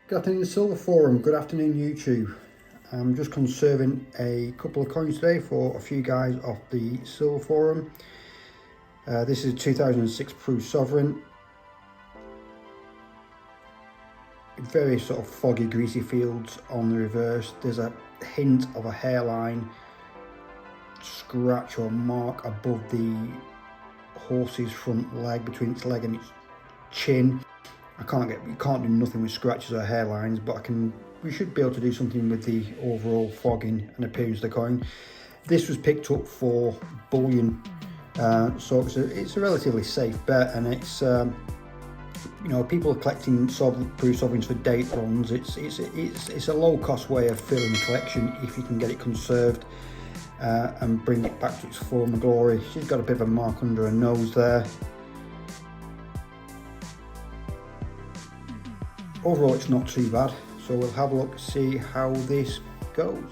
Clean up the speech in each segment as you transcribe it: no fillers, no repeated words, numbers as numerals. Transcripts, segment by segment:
Good afternoon, Silver Forum. Good afternoon, YouTube. I'm just conserving a couple of coins today for a few guys off the Silver Forum. This is a 2006 Proof Sovereign. Very sort of foggy, greasy fields on the reverse. There's a hint of a hairline scratch or mark above the horse's front leg, between its leg and its chin. You can't do nothing with scratches or hairlines, but we should be able to do something with the overall fogging and appearance of the coin. This was picked up for bullion, so it's a relatively safe bet, and it's you know, people are collecting proof sovereigns for date runs. It's a low cost way of filling the collection if you can get it conserved and bring it back to its former glory. She's got a bit of a mark under her nose there. Overall, it's not too bad, so we'll have a look to see how this goes.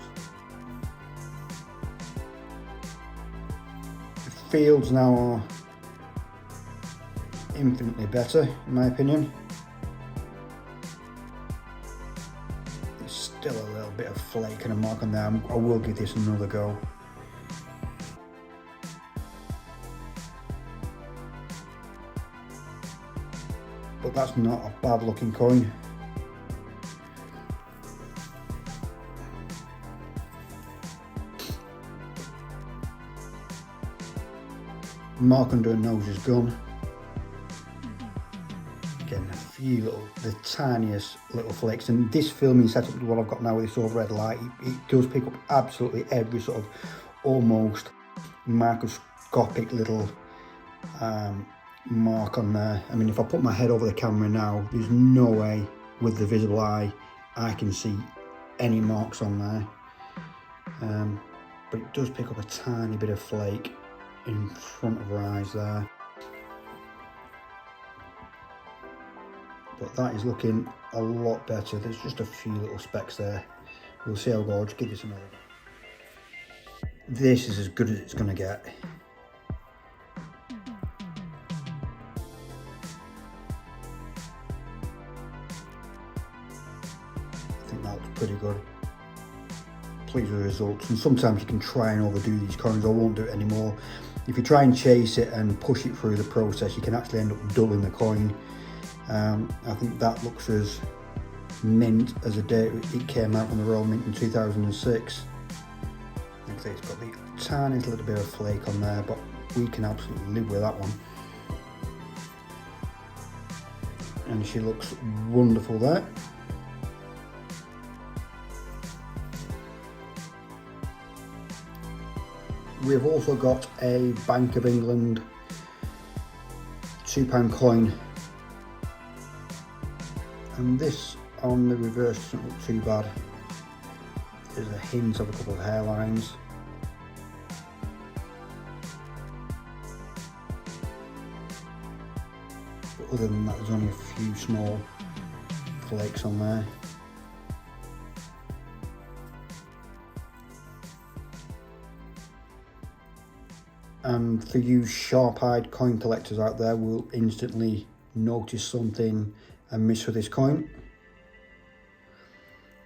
The fields now are infinitely better, in my opinion. There's still a little bit of flake and a mark on there. I will give this another go. But that's not a bad looking coin. Mark under her nose is gone. Again, the tiniest little flakes, and this filming setup is what I've got now with this overhead light. It does pick up absolutely every sort of almost microscopic little mark on there. I mean, if I put my head over the camera now, there's no way with the visible eye I can see any marks on there, but it does pick up a tiny bit of flake in front of her eyes there. But that is looking a lot better. There's just a few little specks there. We'll see how it goes. I'll just give this another go. This is as good as it's going to get. I think that looks pretty good. Pleased with the results, and sometimes you can try and overdo these coins. I won't do it anymore. If you try and chase it and push it through the process, you can actually end up dulling the coin. I think that looks as mint as the day it came out from the Royal Mint in 2006. Like I say, it's got the tiniest little bit of flake on there, but we can absolutely live with that one. And she looks wonderful there. We've also got a Bank of England £2 coin, and this on the reverse doesn't look too bad. There's a hint of a couple of hairlines. But other than that, there's only a few small flakes on there. And for you sharp-eyed coin collectors out there, will instantly notice something amiss with this coin.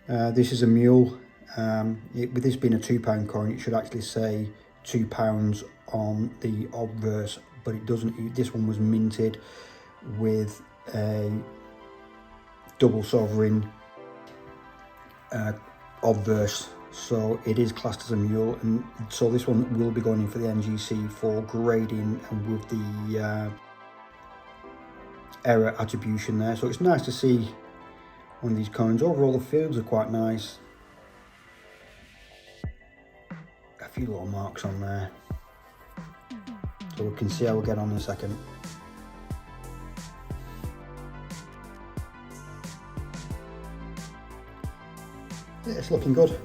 This is a mule. With this being a £2 coin, it should actually say £2 on the obverse, but it doesn't. This one was minted with a double sovereign obverse, so it is classed as a mule, and so this one will be going in for the NGC for grading and with the error attribution there. So it's nice to see one of these coins. Overall, the fields are quite nice. A few little marks on there, so we can see how we get on in a second. Yeah, it's looking good.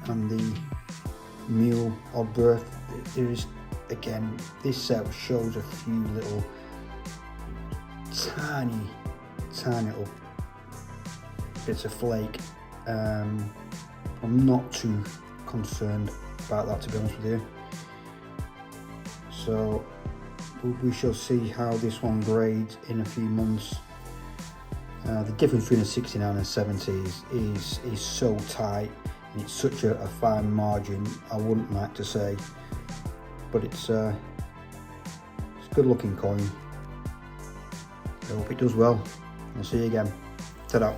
And the mule obverse, there is, again, this set shows a few little tiny little bits of flake. I'm not too concerned about that, to be honest with you. So we shall see how this one grades in a few months. The difference between a 69 and a 70 is so tight, and it's such a fine margin, I wouldn't like to say, but it's a good looking coin. I hope it does well. I'll see you again. Ta-da.